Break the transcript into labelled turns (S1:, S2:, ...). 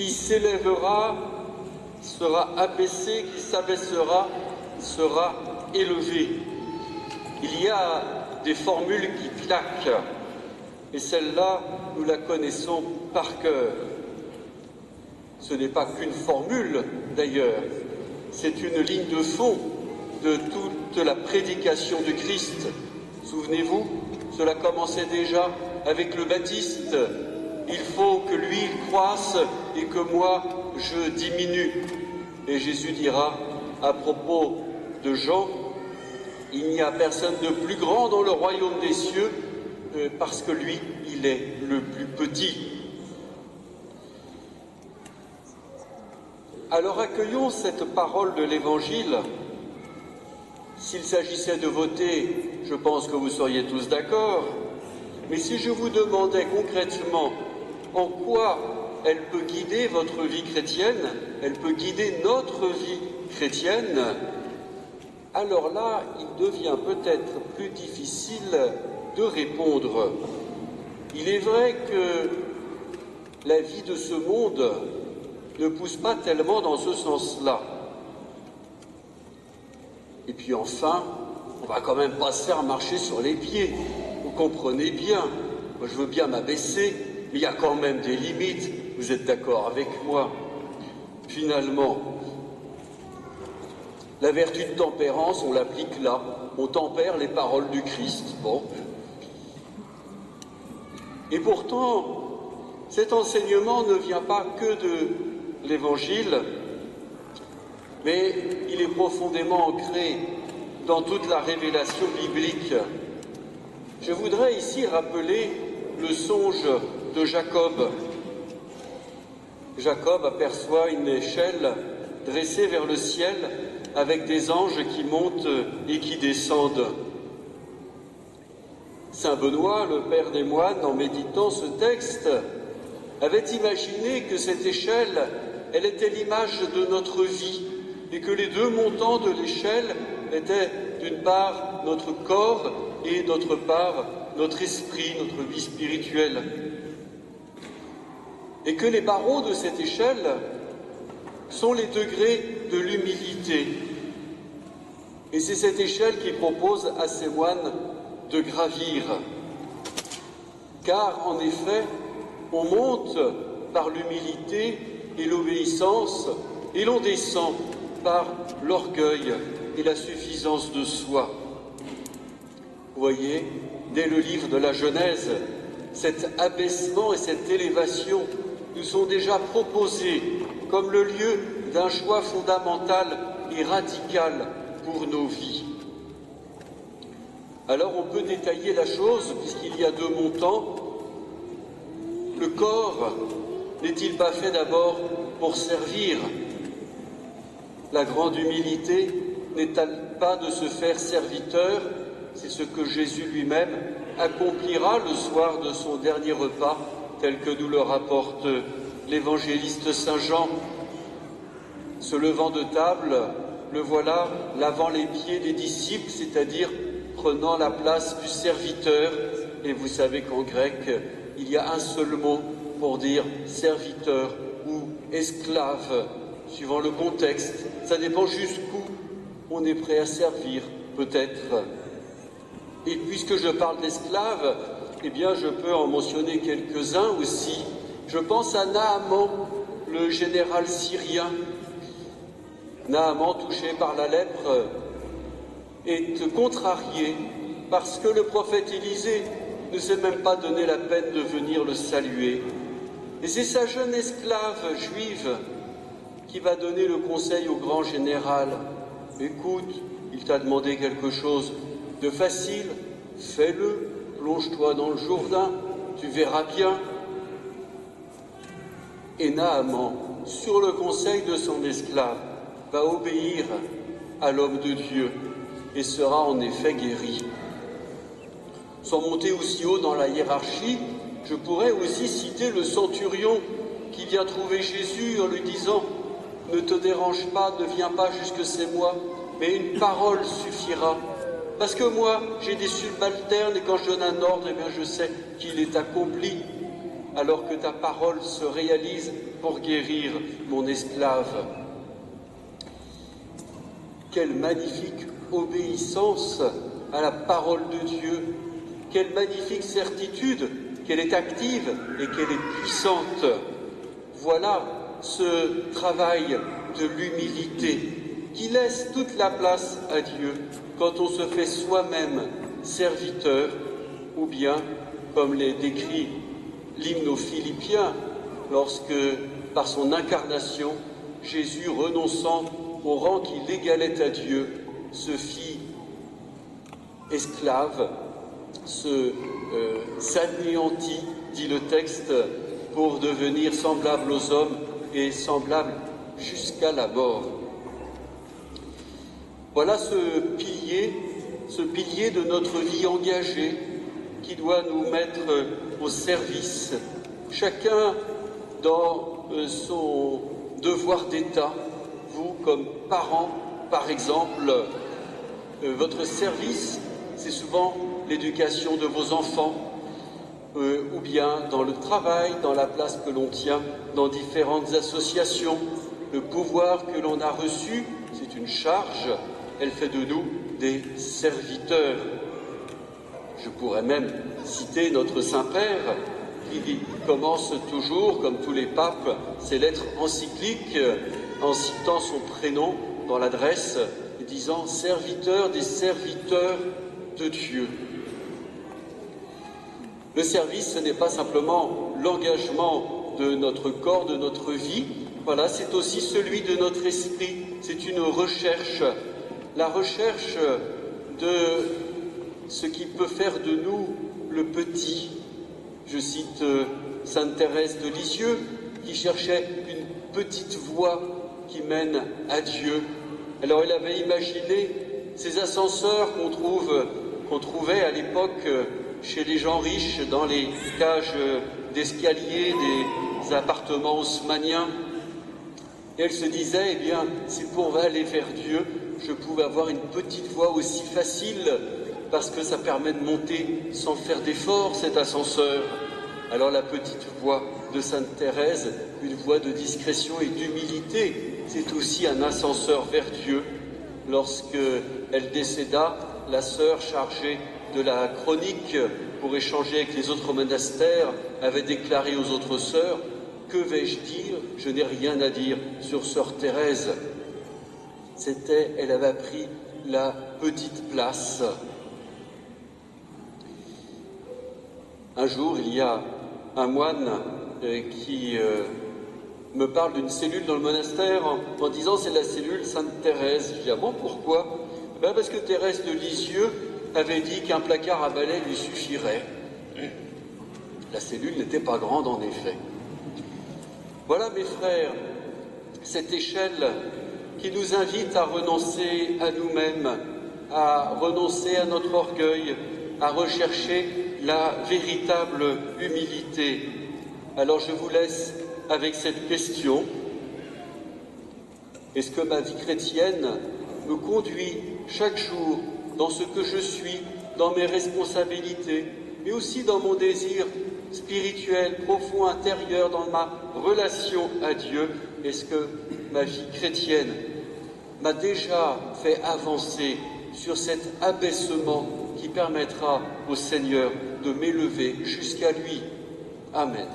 S1: Qui s'élèvera sera abaissé, qui s'abaissera sera élevé. Il y a des formules qui claquent, et celle-là, nous la connaissons par cœur. Ce n'est pas qu'une formule, d'ailleurs, c'est une ligne de fond de toute la prédication du Christ. Souvenez-vous, cela commençait déjà avec le baptiste. Il faut que lui il croisse et que moi je diminue. Et Jésus dira à propos de Jean, il n'y a personne de plus grand dans le royaume des cieux parce que lui, il est le plus petit. Alors accueillons cette parole de l'Évangile. S'il s'agissait de voter, je pense que vous seriez tous d'accord. Mais si je vous demandais concrètement en quoi elle peut guider votre vie chrétienne, elle peut guider notre vie chrétienne, alors là, il devient peut-être plus difficile de répondre. Il est vrai que la vie de ce monde ne pousse pas tellement dans ce sens-là. Et puis enfin, on va quand même pas se faire marcher sur les pieds. Vous comprenez bien. Moi, je veux bien m'abaisser, mais il y a quand même des limites. Vous êtes d'accord avec moi? Finalement, la vertu de tempérance, on l'applique là. On tempère les paroles du Christ. Bon. Et pourtant, cet enseignement ne vient pas que de l'Évangile, mais il est profondément ancré dans toute la révélation biblique. Je voudrais ici rappeler le songe de Jacob. Jacob aperçoit une échelle dressée vers le ciel avec des anges qui montent et qui descendent. Saint Benoît, le père des moines, en méditant ce texte, avait imaginé que cette échelle, elle était l'image de notre vie et que les deux montants de l'échelle étaient d'une part notre corps et d'autre part notre esprit, notre vie spirituelle. Et que les barreaux de cette échelle sont les degrés de l'humilité. Et c'est cette échelle qui propose à ces moines de gravir. Car en effet, on monte par l'humilité et l'obéissance et l'on descend par l'orgueil et la suffisance de soi. Vous voyez, dès le livre de la Genèse, cet abaissement et cette élévation nous sont déjà proposés comme le lieu d'un choix fondamental et radical pour nos vies. Alors on peut détailler la chose, puisqu'il y a deux montants. Le corps n'est-il pas fait d'abord pour servir? La grande humilité n'est-elle pas de se faire serviteur? C'est ce que Jésus lui-même accomplira le soir de son dernier repas, tel que nous le rapporte l'évangéliste Saint Jean. Se levant de table, le voilà lavant les pieds des disciples, c'est-à-dire prenant la place du serviteur. Et vous savez qu'en grec, il y a un seul mot pour dire serviteur ou esclave, suivant le contexte. Ça dépend jusqu'où on est prêt à servir, peut-être. Et puisque je parle d'esclaves, eh bien je peux en mentionner quelques-uns aussi. Je pense à Naaman, le général syrien. Naaman, touché par la lèpre, est contrarié parce que le prophète Élisée ne s'est même pas donné la peine de venir le saluer. Et c'est sa jeune esclave juive qui va donner le conseil au grand général. Écoute, il t'a demandé quelque chose de facile, fais-le, plonge-toi dans le Jourdain, tu verras bien. Et Naaman, sur le conseil de son esclave, va obéir à l'homme de Dieu et sera en effet guéri. Sans monter aussi haut dans la hiérarchie, je pourrais aussi citer le centurion qui vient trouver Jésus en lui disant « Ne te dérange pas, ne viens pas jusque chez moi, mais une parole suffira. Parce que moi, j'ai des subalternes et quand je donne un ordre, eh bien, je sais qu'il est accompli. Alors que ta parole se réalise pour guérir mon esclave. Quelle magnifique obéissance à la parole de Dieu, quelle magnifique certitude qu'elle est active et qu'elle est puissante. Voilà ce travail de l'humilité qui laisse toute la place à Dieu quand on se fait soi-même serviteur, ou bien, comme les décrit l'hymne aux Philippiens, lorsque, par son incarnation, Jésus, renonçant au rang qui l'égalait à Dieu, se fit esclave, s'anéantit, dit le texte, pour devenir semblable aux hommes et semblable jusqu'à la mort. Voilà ce pilier de notre vie engagée qui doit nous mettre au service, chacun dans son devoir d'État. Vous, comme parents, par exemple, votre service, c'est souvent l'éducation de vos enfants, ou bien dans le travail, dans la place que l'on tient dans différentes associations. Le pouvoir que l'on a reçu, c'est une charge, elle fait de nous des serviteurs. Je pourrais même citer notre Saint-Père, qui commence toujours, comme tous les papes, ses lettres encycliques, en citant son prénom dans l'adresse, disant « serviteur des serviteurs de Dieu ». Le service, ce n'est pas simplement l'engagement de notre corps, de notre vie, voilà, c'est aussi celui de notre esprit, c'est une recherche, la recherche de ce qui peut faire de nous le petit. Je cite Sainte Thérèse de Lisieux, qui cherchait une petite voie qui mène à Dieu. Alors elle avait imaginé ces ascenseurs qu'on trouvait à l'époque chez les gens riches dans les cages d'escalier des appartements haussmanniens. Et elle se disait, eh bien, si pour aller vers Dieu, je pouvais avoir une petite voie aussi facile, parce que ça permet de monter sans faire d'effort cet ascenseur. Alors la petite voie de Sainte Thérèse, une voie de discrétion et d'humilité, c'est aussi un ascenseur vers Dieu. Lorsqu'elle décéda, la sœur chargée de la chronique pour échanger avec les autres monastères avait déclaré aux autres sœurs « Que vais-je dire? Je n'ai rien à dire sur sœur Thérèse. » Elle avait pris la petite place. Un jour, il y a un moine qui me parle d'une cellule dans le monastère en disant « c'est la cellule Sainte Thérèse ». Je dis « Ah bon, pourquoi ?» Ben parce que Thérèse de Lisieux avait dit qu'un placard à balai lui suffirait. La cellule n'était pas grande en effet. Voilà, mes frères, cette échelle qui nous invite à renoncer à nous-mêmes, à renoncer à notre orgueil, à rechercher la véritable humilité. Alors je vous laisse avec cette question. Est-ce que ma vie chrétienne me conduit chaque jour dans ce que je suis, dans mes responsabilités, mais aussi dans mon désir spirituel, profond, intérieur, dans ma relation à Dieu? Est-ce que ma vie chrétienne m'a déjà fait avancer sur cet abaissement qui permettra au Seigneur de m'élever jusqu'à lui? Amen.